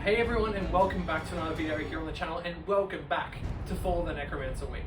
Hey everyone, and welcome back to another video here on the channel, and welcome back to Fall of the Necromancer Week.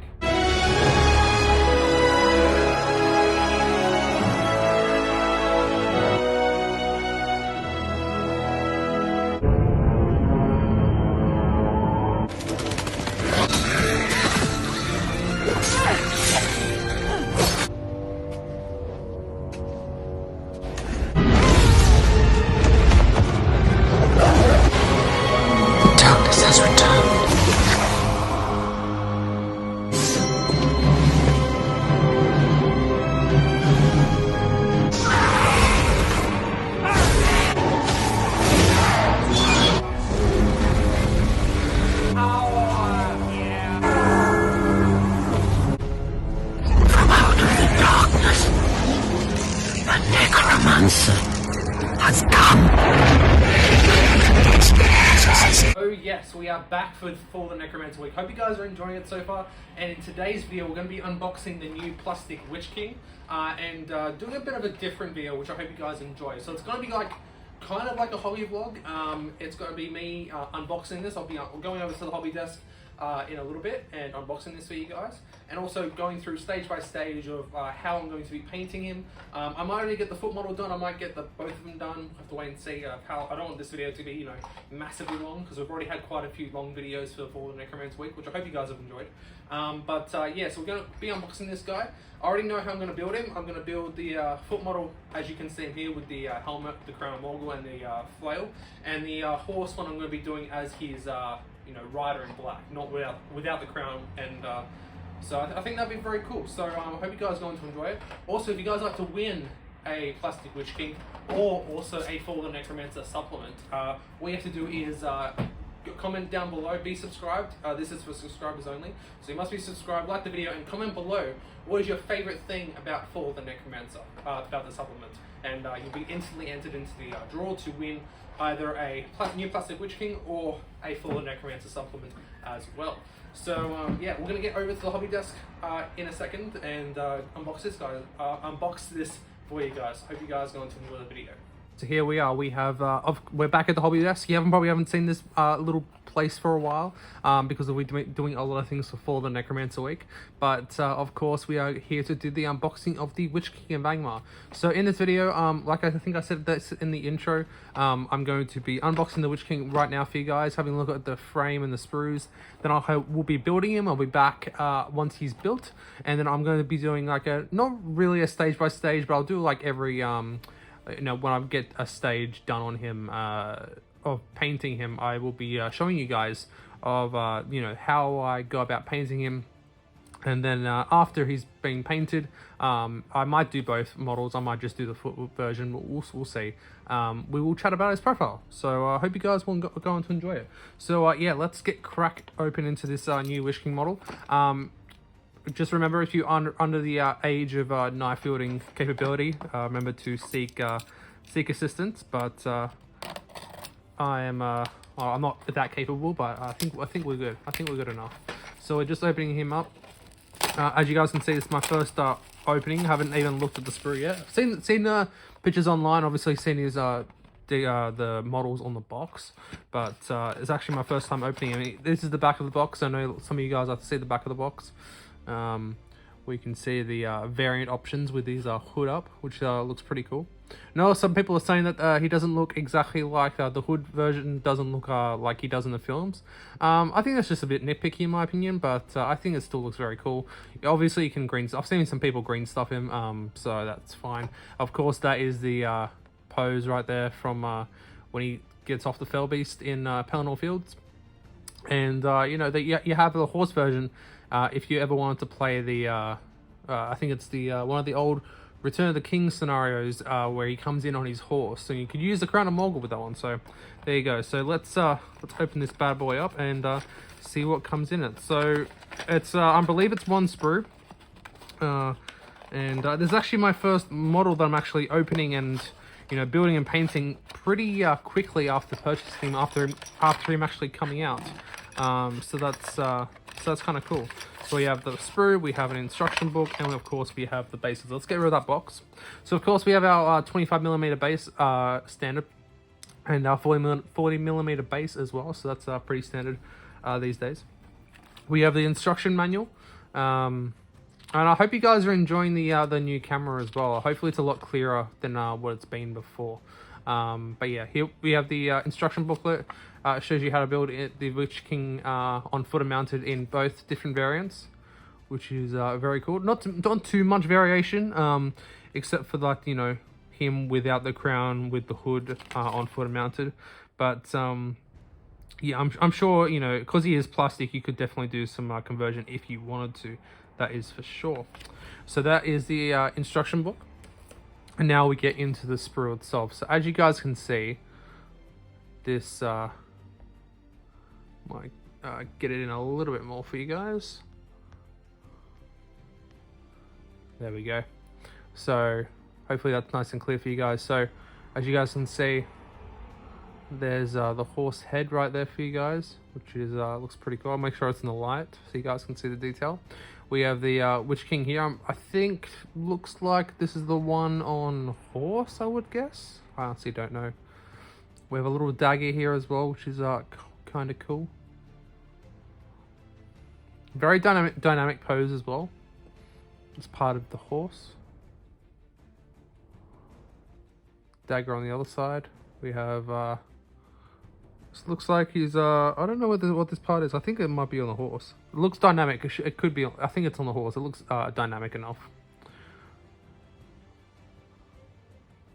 Has come. Oh yes, we are back for Fall of the Necromancer Week. Hope you guys are enjoying it so far. And in today's video, we're going to be unboxing the new plastic Witch King and doing a bit of a different video, which I hope you guys enjoy. So it's going to be like kind of like a hobby vlog. It's going to be me unboxing this. I'll be going over to the hobby desk in a little bit and unboxing this for you guys, and also going through stage by stage of how I'm going to be painting him. I might already get the foot model done, I might get both of them done. I have to wait and see how. I don't want this video to be, massively long, because we've already had quite a few long videos for Fall of the Necromancer Week, which I hope you guys have enjoyed. Yeah, so we're going to be unboxing this guy. I already know how I'm going to build him. I'm going to build the foot model, as you can see him here, with the helmet, the crown of Morgul, and the flail. And the horse one I'm going to be doing as his rider in black, not without the crown. And so I think that'd be very cool. So I hope you guys are going to enjoy it. Also, if you guys like to win a plastic Witch King or also a Fall of the Necromancer supplement, all you have to do is comment down below, be subscribed. This is for subscribers only, so you must be subscribed, like the video, and comment below what is your favorite thing about Fall of the Necromancer, about the supplement, and you'll be instantly entered into the draw to win either a new plastic Witch King or a Fall of the Necromancer supplement as well. So yeah, we're gonna get over to the hobby desk in a second and unbox this for you guys. Hope you guys are going to enjoy the video. So here we are. We're back at the hobby desk. You probably haven't seen this little place for a while because we're doing a lot of things for Fall of the Necromancer Week. But of course, we are here to do the unboxing of the Witch King of Angmar. So in this video, like I think I said this in the intro, I'm going to be unboxing the Witch King right now for you guys, having a look at the frame and the sprues. Then we'll be building him. I'll be back once he's built, and then I'm going to be doing like not really a stage by stage, but I'll do like every when I get a stage done on him of painting him, I will be showing you guys of how I go about painting him. And then after he's been painted, I might do both models. I might just do the foot version. We'll see. We will chat about his profile. So I hope you guys will go on to enjoy it. So yeah, let's get cracked open into this new Witch King model. Just remember, if you're under the age of knife wielding capability, remember to seek assistance. But I'm not that capable, but I think we're good. I think we're good enough. So we're just opening him up. As you guys can see, this is my first opening. Haven't even looked at the sprue yet. I've seen the pictures online. Obviously, seen his the models on the box, but it's actually my first time opening. I mean, this is the back of the box. I know some of you guys like to see the back of the box. We can see the variant options with these hood up, which looks pretty cool. No, some people are saying that he doesn't look exactly like the hood version doesn't look like he does in the films. I think that's just a bit nitpicky in my opinion, but I think it still looks very cool. Obviously, you can I've seen some people green stuff him, so that's fine. Of course, that is the pose right there from when he gets off the Fell Beast in Pelennor Fields. And you have the horse version. If you ever wanted to play the, I think it's the one of the old Return of the King scenarios where he comes in on his horse, and you could use the Crown of Morgul with that one. So there you go. So let's open this bad boy up and see what comes in it. So it's I believe it's one sprue, and this is actually my first model that I'm actually opening and building and painting pretty quickly after purchasing him, after him actually coming out. So that's kind of cool. So we have the sprue, we have an instruction book, and of course we have the bases. Let's get rid of that box. So of course we have our 25mm base standard. and 40 millimeter base as well, so that's pretty standard these days. We have the instruction manual, and I hope you guys are enjoying the new camera as well. Hopefully it's a lot clearer than what it's been before. But yeah, here we have the instruction booklet. It shows you how to build the Witch King on footer mounted in both different variants, which is very cool. Not too much variation, except for, like, you know, him without the crown with the hood on footer mounted. But yeah, I'm sure, you know, because he is plastic, you could definitely do some conversion if you wanted to. That is for sure. So that is the instruction book. And now we get into the sprue itself. So as you guys can see, this might get it in a little bit more for you guys. There we go. So hopefully that's nice and clear for you guys. So as you guys can see, there's the horse head right there for you guys, which is looks pretty cool. I'll make sure it's in the light so you guys can see the detail. We have the Witch King here. I think looks like this is the one on horse, I would guess. I honestly don't know. We have a little dagger here as well, which is kind of cool. Very dynamic pose as well. It's part of the horse. Dagger on the other side. We have this looks like he's I don't know what this part is. I think it might be on the horse. It looks dynamic. It could be. I think it's on the horse. It looks dynamic enough.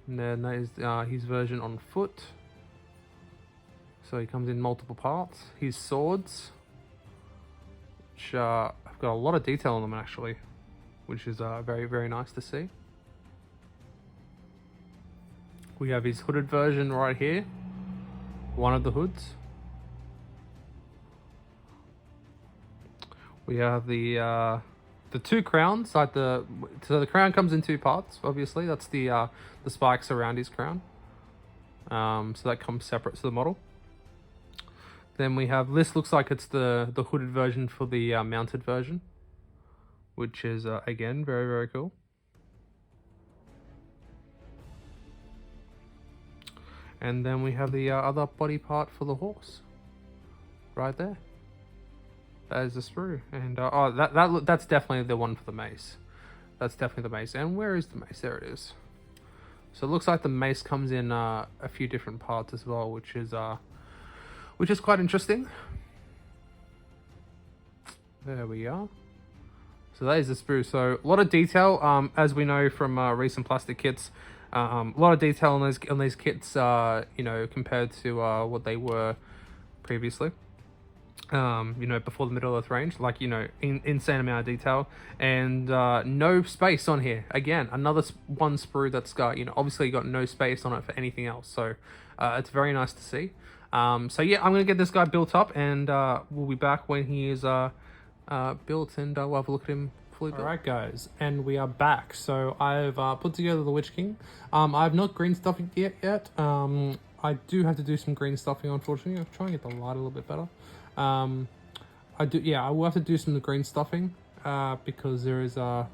And then that is his version on foot. So he comes in multiple parts. His swords, which I've got a lot of detail on them actually, which is very nice to see. We have his hooded version right here. One of the hoods. We have the two crowns. So the crown comes in two parts. Obviously, that's the spikes around his crown. So that comes separate to the model. Then we have this. Looks like it's the hooded version for the mounted version, which is again very cool. And then we have the other body part for the horse, right there. That is the sprue, and that's definitely the one for the mace. That's definitely the mace. And where is the mace? There it is. So it looks like the mace comes in a few different parts as well, which is quite interesting. There we are. So that is the sprue. So a lot of detail, as we know from recent plastic kits. A lot of detail on these kits, you know, compared to what they were previously. You know, before the Middle Earth range, like, you know, insane amount of detail, and no space on here. Again, another one sprue that's got, you know, obviously got no space on it for anything else. So it's very nice to see. So yeah, I'm gonna get this guy built up, and we'll be back when he is built, and we'll have a look at him. Alright guys, and we are back. So I've put together the Witch King. I've not green stuffed it yet. I do have to do some green stuffing, unfortunately. I'll try and get the light a little bit better. I will have to do some green stuffing because there's a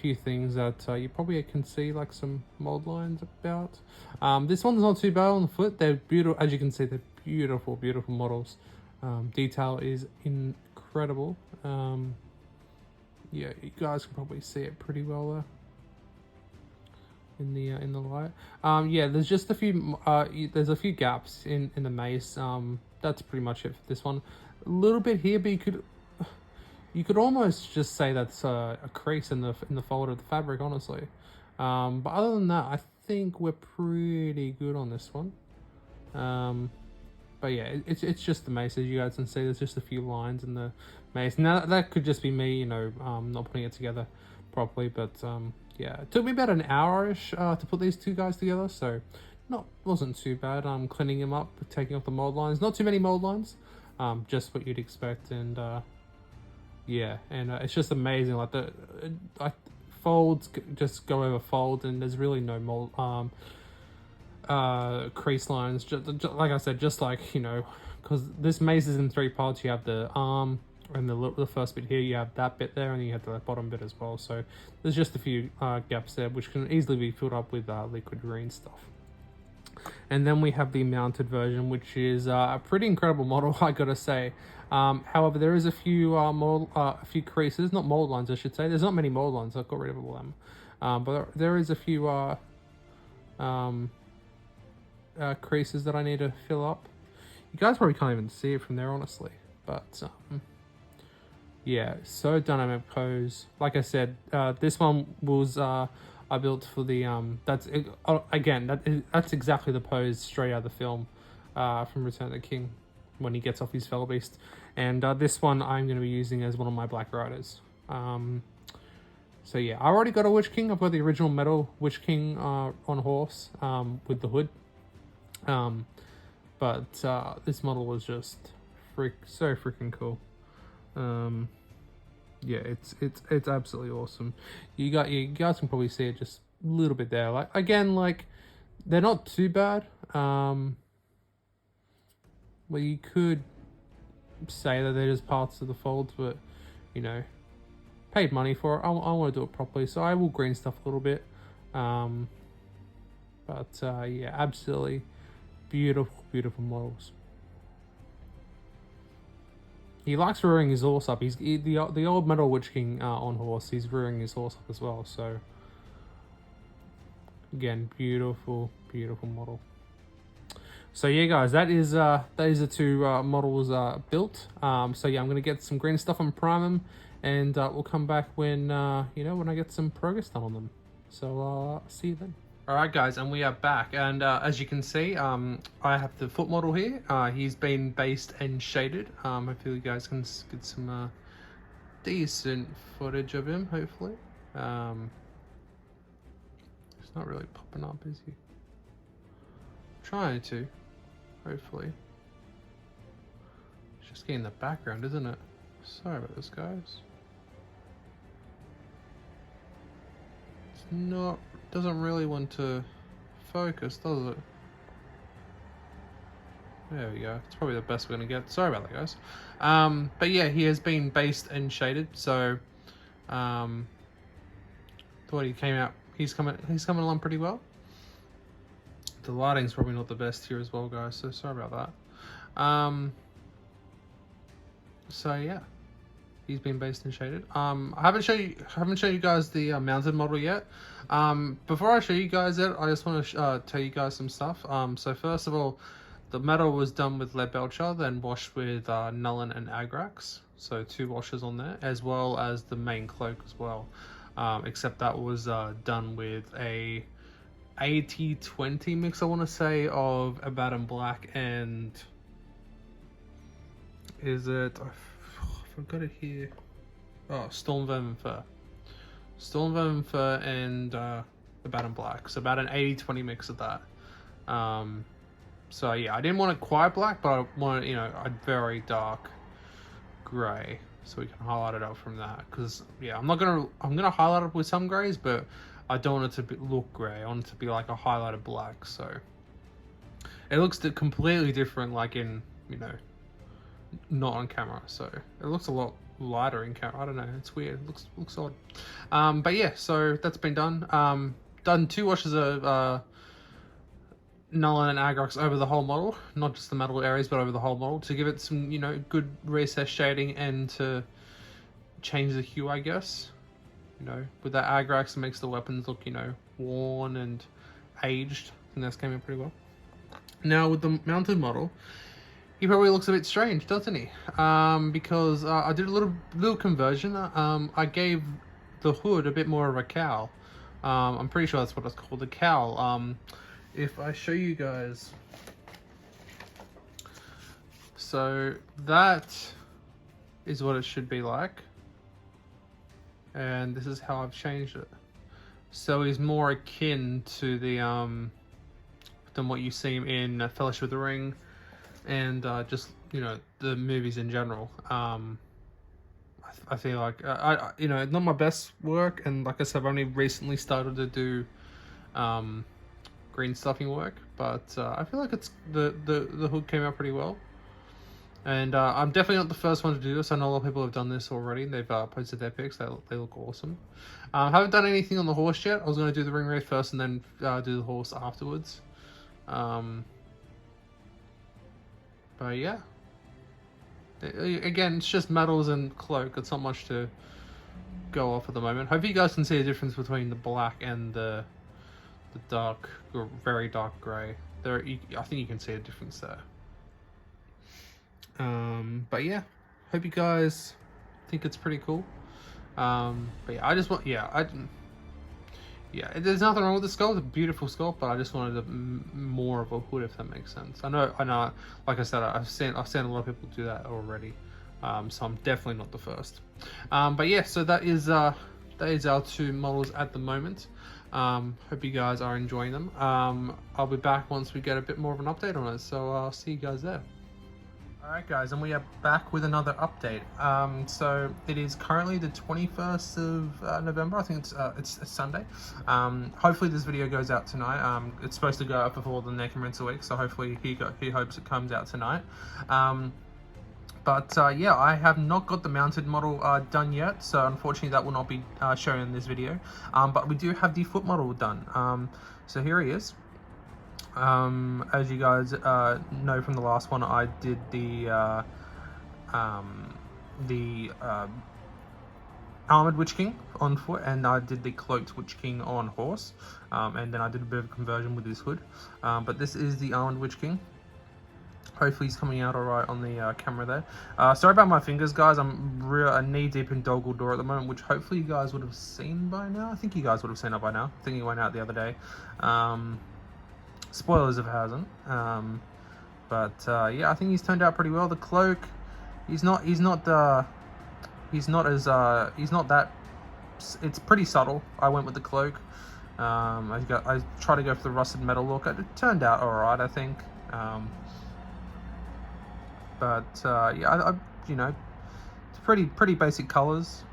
few things that you probably can see, like some mold lines about. This one's not too bad on the foot. They're beautiful, as you can see. They're beautiful models. Detail is incredible. Yeah, you guys can probably see it pretty well there in the light. Yeah, there's just a few there's a few gaps in the mace. That's pretty much it for this one. A little bit here, but you could almost just say that's a crease in the fold of the fabric, honestly. But other than that, I think we're pretty good on this one. But yeah, it's just the mace, as you guys can see. There's just a few lines in the mace. Now that could just be me, you know, not putting it together properly. But yeah, it took me about an hour-ish to put these two guys together, so wasn't too bad. Cleaning them up, taking off the mold lines. Not too many mold lines, just what you'd expect. And yeah, and it's just amazing. Like folds just go over fold, and there's really no mold. Crease lines, just like I said, just like, you know, because this mace is in three parts. You have the arm and the first bit here, you have that bit there, and then you have the bottom bit as well. So there's just a few gaps there, which can easily be filled up with liquid green stuff. and then we have the mounted version, which is a pretty incredible model, I gotta say. However, there is a few a few creases, not mold lines, I should say. There's not many mold lines. I've got rid of all them, but there is a few creases that I need to fill up. You guys probably can't even see it from there, honestly, but yeah, so dynamic pose. Like I said, this one was I built for the that's exactly the pose straight out of the film from Return of the King when he gets off his Fell Beast, and this one I'm going to be using as one of my Black Riders. So yeah, I already got a Witch King. I've got the original metal Witch King on horse with the hood, but this model was just so freaking cool. Yeah, it's absolutely awesome. You guys can probably see it just a little bit there. Like again, like they're not too bad. Well, you could say that they're just parts of the folds, but you know, paid money for it. I want to do it properly, so I will green stuff a little bit. But yeah, absolutely beautiful models. He likes rearing his horse up. The old metal Witch King on horse. He's rearing his horse up as well. So again, beautiful model. So yeah, guys, that is the two models built. So yeah, I'm gonna get some green stuff and prime them, and we'll come back when when I get some progress done on them. So see you then. Alright guys, and we are back, and as you can see, I have the foot model here. He's been based and shaded. Hopefully you guys can get some decent footage of him, hopefully. It's not really popping up, is he? Trying to, hopefully. It's just getting the background, isn't it? Sorry about this, guys. It's not... doesn't really want to focus, does it? There we go. It's probably the best we're gonna get. Sorry about that, guys. But yeah, he has been based and shaded, so thought he came out. He's coming along pretty well. The lighting's probably not the best here as well, guys, so sorry about that. So yeah, he's been based and shaded. I haven't shown you guys the mounted model yet. Before I show you guys it, I just want to tell you guys some stuff. So first of all, the metal was done with lead belcher, then washed with Nuln and Agrax. So 2 washes on there, as well as the main cloak as well. Except that was done with a 80-20 mix, I want to say, of Abaddon Black and... is it... I've got it here. Oh, Stormvermin Fur. Stormvermin Fur and Abaddon Black. So about an 80-20 mix of that. So yeah, I didn't want it quite black, but I wanted, a very dark grey, so we can highlight it up from that. Because yeah, I'm gonna highlight it with some greys, but I don't want it to look grey. I want it to be like a highlighted black. So it looks completely different, like in not on camera. So it looks a lot lighter in camera. I don't know, it's weird. It looks odd. But yeah, so that's been done. Done 2 washes of Nuln and Agrax over the whole model, not just the metal areas, but over the whole model, to give it some, good recessed shading and to change the hue, I guess. With that Agrax, it makes the weapons look, worn and aged, and that's came in pretty well. Now with the mounted model, he probably looks a bit strange, doesn't he? Because I did a little conversion. I gave the hood a bit more of a cowl. I'm pretty sure that's what it's called, a cowl. If I show you guys, so that is what it should be like, and this is how I've changed it. So he's more akin to the than what you see him in Fellowship of the Ring, and just the movies in general. I feel like not my best work, and like I said, I've only recently started to do green stuffing work, but I feel like it's the hood came out pretty well, and I'm definitely not the first one to do this. I know a lot of people have done this already. They've posted their pics. They look awesome. I haven't done anything on the horse yet. I was going to do the ring wraith first and then do the horse afterwards, But yeah, again, it's just medals and cloak. It's not much to go off at the moment. Hope you guys can see the difference between the black and the dark, or very dark grey. I think you can see a difference there. But yeah, hope you guys think it's pretty cool. But yeah, I just want, yeah, there's nothing wrong with the skull. It's a beautiful skull, but I just wanted more of a hood, if that makes sense. I know. Like I said, I've seen a lot of people do that already. So I'm definitely not the first. But yeah, so that is our two models at the moment. Hope you guys are enjoying them. I'll be back once we get a bit more of an update on it. So I'll see you guys there. Alright guys, and we are back with another update. So it is currently the 21st of November. I think it's Sunday. Hopefully this video goes out tonight. It's supposed to go out before the Necromancer week, so hopefully he hopes it comes out tonight. But yeah, I have not got the mounted model done yet, so unfortunately that will not be shown in this video. But we do have the foot model done. So here he is. As you guys know from the last one, I did the armored Witch King on foot, and I did the cloaked Witch King on horse, and then I did a bit of a conversion with his hood. But this is the armored Witch King. Hopefully he's coming out alright on the camera there. Sorry about my fingers, guys. I'm knee deep in Doggle Door at the moment, which hopefully you guys would have seen by now. I think you guys would have seen it by now. I think he went out the other day. Spoilers if it hasn't. But yeah, I think he's turned out pretty well. The cloak, he's not that, it's pretty subtle. I went with the cloak. I tried to go for the rusted metal look. It turned out alright, I think. But yeah, you know, it's pretty basic colors.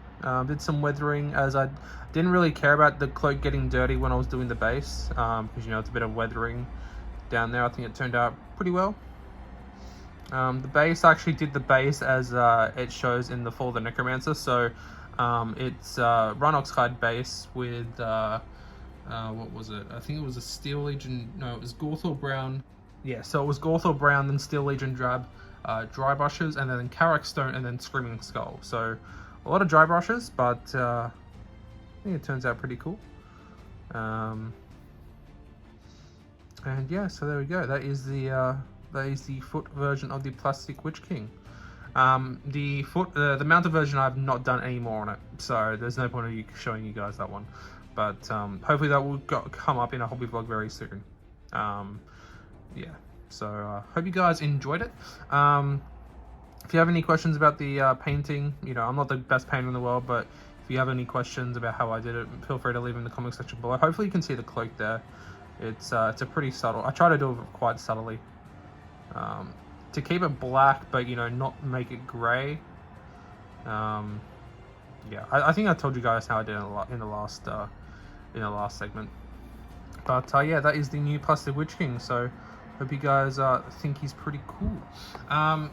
Did some weathering, as I didn't really care about the cloak getting dirty when I was doing the base, because you know it's a bit of weathering down there. I think it turned out pretty well. The base, I actually did the base as it shows in the Fall of the Necromancer. So it's Rhinox hide base with what was it? I think it was a Steel Legion. No, it was Gorthor Brown. Yeah, so it was Gorthor Brown, then Steel Legion drab, dry brushes, and then Karak Stone, and then Screaming Skull. So a lot of dry brushes, but I think it turns out pretty cool. And yeah, so there we go. That is the foot version of the plastic Witch King. The mounted version I've not done any more on it, so there's no point of you showing you guys that one. But hopefully that will come up in a hobby vlog very soon. Yeah, so hope you guys enjoyed it. If you have any questions about the painting, you know, I'm not the best painter in the world, but if you have any questions about how I did it, feel free to leave them in the comment section below. Hopefully you can see the cloak there. It's a pretty subtle. I try to do it quite subtly, to keep it black, but you know, not make it grey. Yeah, I think I told you guys how I did it in the last segment. But yeah, that is the new plastic Witch King. So hope you guys think he's pretty cool.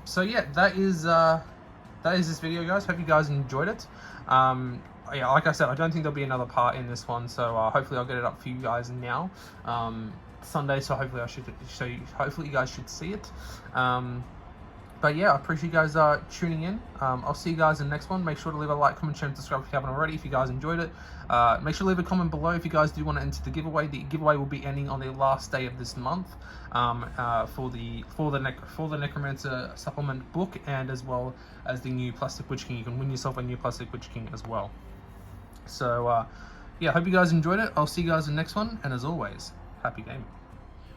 So yeah, that is this video, guys. Hope you guys enjoyed it. Yeah, like I said, I don't think there'll be another part in this one, so hopefully I'll get it up for you guys now. Sunday, so hopefully hopefully you guys should see it. But yeah, I appreciate you guys tuning in. I'll see you guys in the next one. Make sure to leave a like, comment, share, and subscribe if you haven't already. If you guys enjoyed it, make sure to leave a comment below if you guys do want to enter the giveaway. The giveaway will be ending on the last day of this month, for the Necromancer supplement book, and as well as the new plastic Witch King. You can win yourself a new plastic Witch King as well. So yeah, hope you guys enjoyed it. I'll see you guys in the next one, and as always, happy gaming.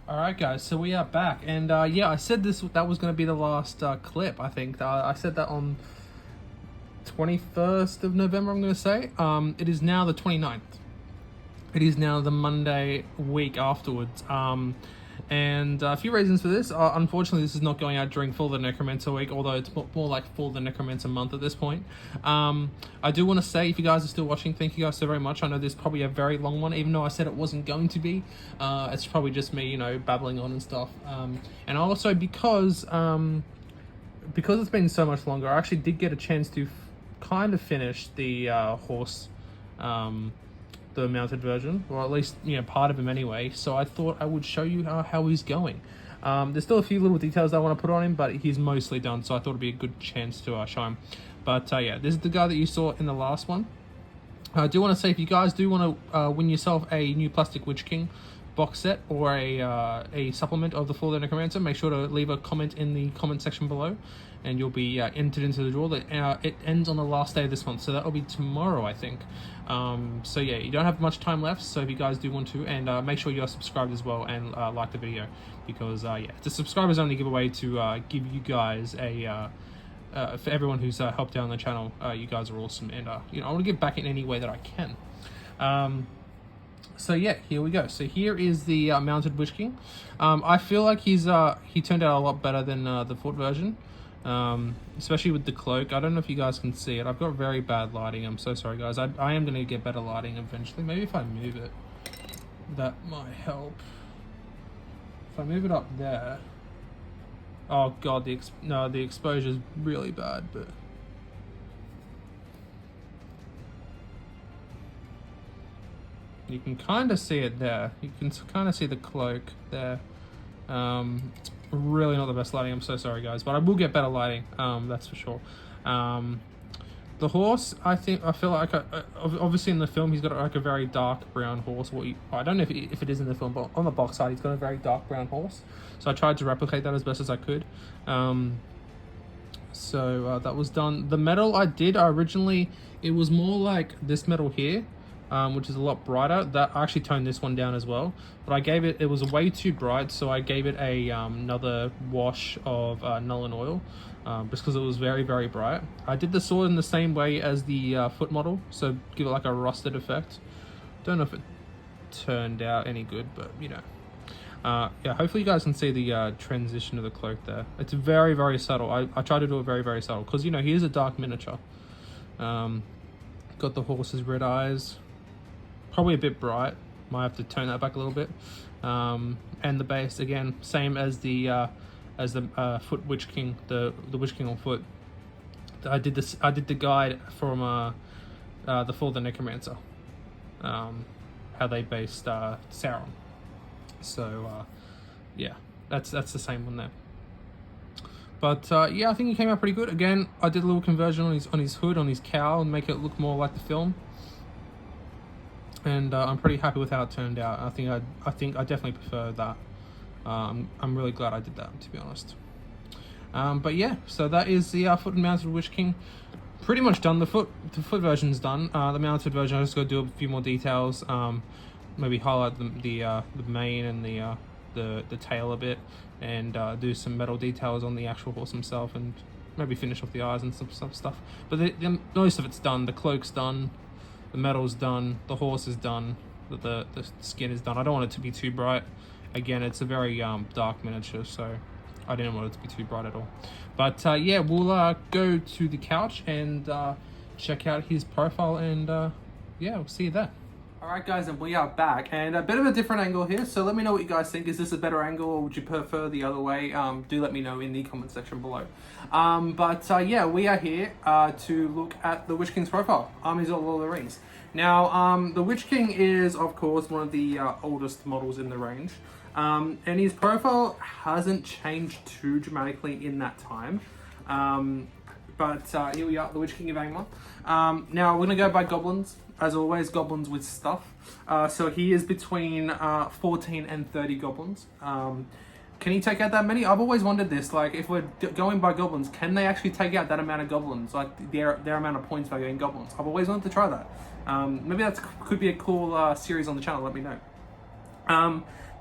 Alright guys, so we are back, and yeah, I said that was going to be the last clip, I think. I said that on 21st of November, I'm going to say. It is now the 29th. It is now the Monday week afterwards. And a few reasons for this. Unfortunately, this is not going out during Fall of the Necromancer week, although it's more like Fall of the Necromancer month at this point. I do want to say, if you guys are still watching, thank you guys so very much. I know this is probably a very long one, even though I said it wasn't going to be. It's probably just me, you know, babbling on and stuff. And also because it's been so much longer, I actually did get a chance to kind of finish the horse the mounted version, or at least, you know, part of him anyway. So I thought I would show you how he's going. There's still a few little details that I want to put on him, but he's mostly done, so I thought it'd be a good chance to show him. But yeah, this is the guy that you saw in the last one. I do want to say, if you guys do want to win yourself a new Plastic Witch King box set or a supplement of the Fall of the Necromancer, make sure to leave a comment in the comment section below, and you'll be entered into the draw. It ends on the last day of this month, so that'll be tomorrow, I think. So yeah, you don't have much time left, so if you guys do want to, and make sure you are subscribed as well, and like the video, because yeah, the subscribers only giveaway to give you guys a for everyone who's helped out on the channel. You guys are awesome, and you know, I want to give back in any way that I can. So yeah, here we go. So here is the mounted Witch King. I feel like he turned out a lot better than the foot version, especially with the cloak. I don't know if you guys can see it. I've got very bad lighting. I'm so sorry, guys. I am going to get better lighting eventually. Maybe if I move it, that might help. If I move it up there. Oh god, the exposure is really bad, but you can kind of see it there. You can kind of see the cloak there. It's really not the best lighting. I'm so sorry, guys, but I will get better lighting. That's for sure. The horse, I feel like, obviously in the film he's got like a very dark brown horse. I don't know if it is in the film, but on the box side he's got a very dark brown horse. So I tried to replicate that as best as I could. So that was done. The metal I did originally, it was more like this metal here, which is a lot brighter. That I actually toned this one down as well, but I gave it was way too bright, so I gave it another wash of Nuln Oil, just because it was very, very bright. I did the sword in the same way as the foot model, so give it like a rusted effect. Don't know if it turned out any good, but you know. Yeah, hopefully you guys can see the transition of the cloak there. It's very, very subtle. I try to do it very, very subtle, because you know, he is a dark miniature. Got the horse's red eyes, probably a bit bright, might have to tone that back a little bit. And the base, again, same as the foot Witch King, the Witch King on foot. I did the guide from the Fall of the Necromancer, how they based Sauron. So yeah, that's the same one there. But yeah, I think he came out pretty good. Again, I did a little conversion on his hood, on his cowl, and make it look more like the film. And I'm pretty happy with how it turned out. I think I definitely prefer that. I'm really glad I did that, to be honest. But yeah, so that is the foot and mounted Witch King. Pretty much done. The foot version's done. The mounted version, I just got to do a few more details. Maybe highlight the mane and the tail a bit, and do some metal details on the actual horse himself, and maybe finish off the eyes and some stuff. But most of it's done. The cloak's done, the metal's done, the horse is done, the skin is done. I don't want it to be too bright. Again, it's a very dark miniature, so I didn't want it to be too bright at all. But yeah, we'll go to the couch and check out his profile, and yeah, we'll see you there. Alright guys, and we are back, and a bit of a different angle here, so let me know what you guys think. Is this a better angle, or would you prefer the other way? Do let me know in the comment section below. But yeah, we are here to look at the Witch King's profile. He's got Lord of the Rings. Now, the Witch King is, of course, one of the oldest models in the range, and his profile hasn't changed too dramatically in that time. But here we are, the Witch King of Angmar. Now, we're going to go by goblins. As always, goblins with stuff. So he is between 14 and 30 goblins. Can he take out that many? I've always wondered this. Like, if we're going by goblins, can they actually take out that amount of goblins? Like, their amount of points by getting goblins. I've always wanted to try that. Maybe that could be a cool series on the channel. Let me know.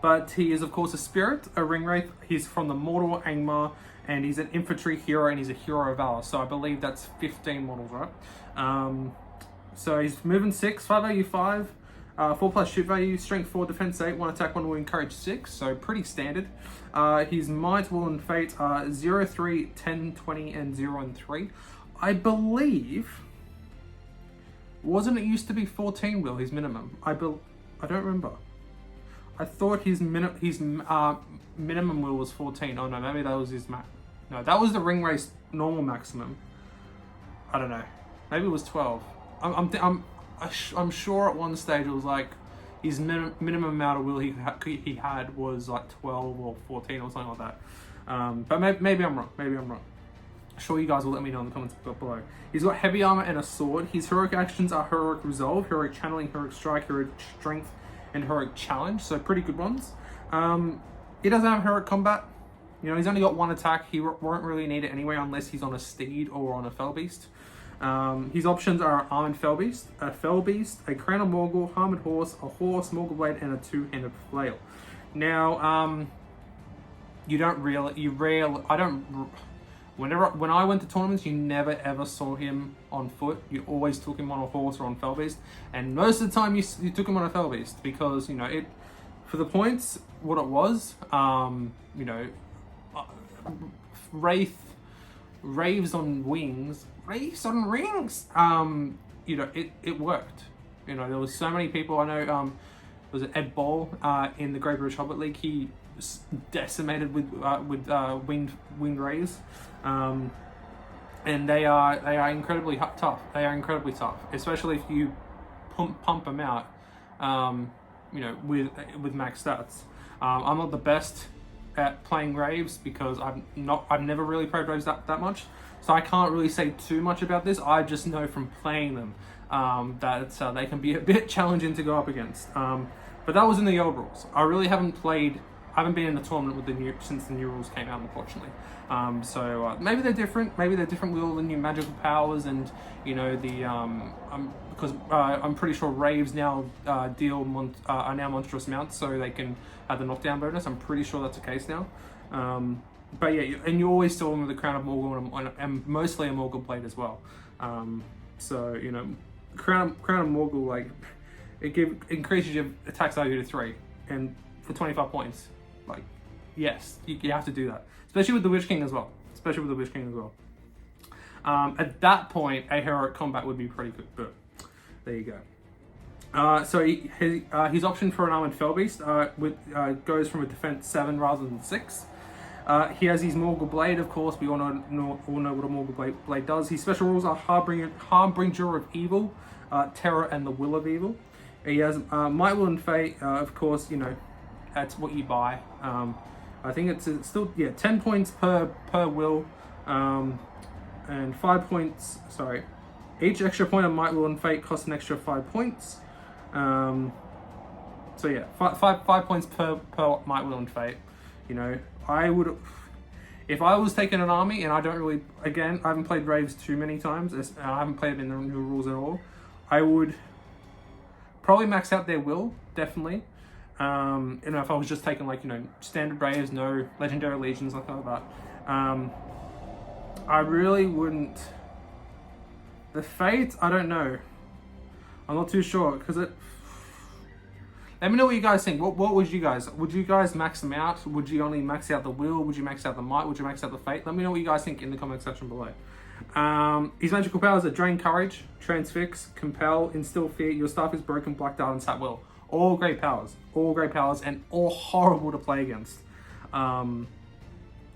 But he is, of course, a spirit, a ring wraith. He's from the mortal Angmar, and he's an infantry hero, and he's a hero of valor. So I believe that's 15 models, right? So he's moving 6, 5 value 5, 4 plus shoot value, strength 4, defense 8, 1 attack, 1 wound, courage 6, so pretty standard. His might, will, and fate are 0, 3, 10, 20, and 0 and 3. I believe, wasn't it used to be 14 will, his minimum? I don't remember. I thought his minimum will was 14. Oh no, maybe that was his max. No, that was the ring race normal maximum. I don't know. Maybe it was 12. I'm I'm sure at one stage it was like his minimum amount of will he had was like 12 or 14 or something like that. But maybe I'm wrong. Maybe I'm wrong. Sure, you guys will let me know in the comments below. He's got heavy armor and a sword. His heroic actions are heroic resolve, heroic channeling, heroic strike, heroic strength, and heroic challenge. So pretty good ones. He doesn't have heroic combat. You know, he's only got one attack. He won't really need it anyway unless he's on a steed or on a fell beast. His options are armored fell beast, a crown of Morgul, armored horse, a horse, Morgul blade, and a two-handed flail. Now, when I went to tournaments, you never ever saw him on foot. You always took him on a horse or on fell beast, and most of the time you took him on a fell beast because, you know, for the points, what it was, you know, Raves on rings, you know, it worked. You know, there was so many people. I know, was it Ed Ball in the Great British Hobbit League? He decimated with winged rays, and they are incredibly tough. They are incredibly tough, especially if you pump them out, you know, with max stats. I'm not the best at playing Raves because I've never really played Raves that much, so I can't really say too much about this. I just know from playing them that they can be a bit challenging to go up against. But that was in the old rules. I really haven't been in a tournament with since the new rules came out, unfortunately. So maybe they're different. Maybe they're different with all the new magical powers and, you know, because I'm pretty sure Raves now are now monstrous mounts, so they can have the knockdown bonus. I'm pretty sure that's the case now. But yeah, and you always saw them with the crown of Morgul and mostly a Morgul blade as well. So, you know, crown of Morgul, like, it increases your attack value to 3, and for 25 points, like, yes, you have to do that, especially with the Witch King as well. At that point, a heroic combat would be pretty good, but there you go. So his option for an armored fell beast goes from a defense 7 rather than 6. He has his Morgul blade, of course. We all know what a Morgul blade does. His special rules are Harbinger of Evil, Terror, and the Will of Evil. He has Might, Will, and Fate. Of course, you know, that's what you buy. I think it's still 10 points per will, and 5 points. Sorry, each extra point of Might, Will, and Fate costs an extra 5 points. So yeah, five points per Might, Will, and Fate. You know, if I was taking an army, and I haven't played Raves too many times, and I haven't played them in the new rules at all, I would probably max out their will, definitely. You know, if I was just taking, like, you know, standard Raves, no legendary legions, like that. I really wouldn't. The Fate, I don't know. I'm not too sure, because let me know what you guys think. What would you guys max them out? Would you only max out the will? Would you max out the might? Would you max out the fate? Let me know what you guys think in the comment section below. His magical powers are Drain Courage, Transfix, Compel, Instill Fear, Your Staff is Broken, Black Dart, and Sap Will. All great powers, and all horrible to play against. You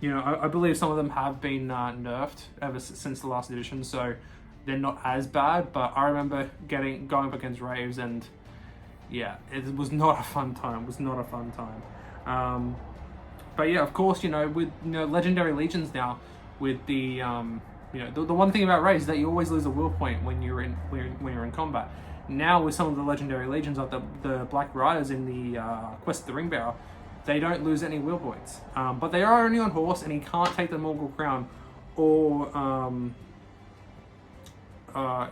know, I believe some of them have been nerfed ever since the last edition, so they're not as bad, but I remember going up against Raves, and yeah, it was not a fun time. But yeah, of course, you know, with, you know, legendary legions now, with the you know, the one thing about Raves is that you always lose a will point when you're in combat. Now with some of the legendary legions, like the Black Riders in the Quest of the Ring Bearer, they don't lose any will points, but they are only on horse, and he can't take the Morgul crown, or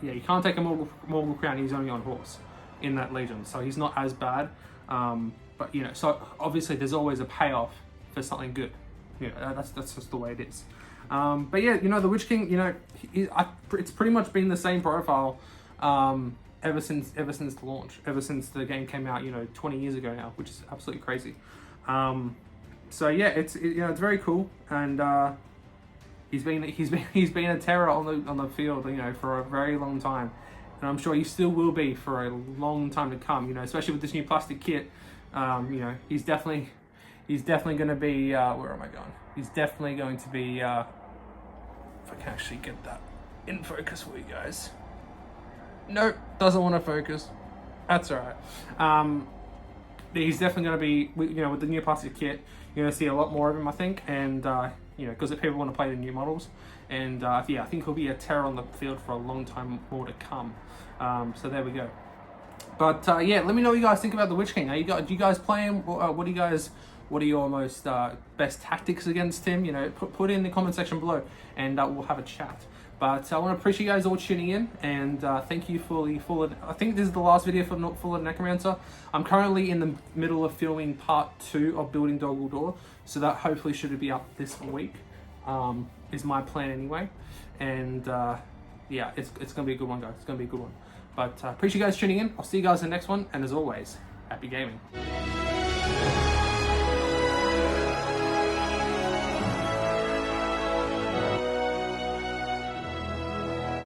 he can't take a Morgul crown. He's only on horse in that legion, so he's not as bad. But you know, so obviously there's always a payoff for something good. You know, that's just the way it is. But yeah, you know, the Witch King, you know, it's pretty much been the same profile ever since the launch, ever since the game came out, you know, 20 years ago now, which is absolutely crazy. So yeah, it's very cool, and he's been a terror on the field, you know, for a very long time, and I'm sure he still will be for a long time to come. You know, especially with this new plastic kit. You know, he's definitely going to be. Where am I going? He's definitely going to be. If I can actually get that in focus for you guys. Nope, doesn't want to focus. That's alright. He's definitely going to be, with the new plastic kit, you're going to see a lot more of him, I think, and, because people want to play the new models, and, I think he'll be a terror on the field for a long time more to come. So there we go. But, let me know what you guys think about the Witch King. Do you guys play him? What are your most best tactics against him? Put it in the comment section below, and we'll have a chat. But I want to appreciate you guys all tuning in, and thank you for the full. I think this is the last video for Full of Necromancer. I'm currently in the middle of filming part 2 of Building Door, so that hopefully should be up this week. Is my plan anyway, and it's gonna be a good one, guys. It's gonna be a good one. But appreciate you guys tuning in. I'll see you guys in the next one, and as always, happy gaming.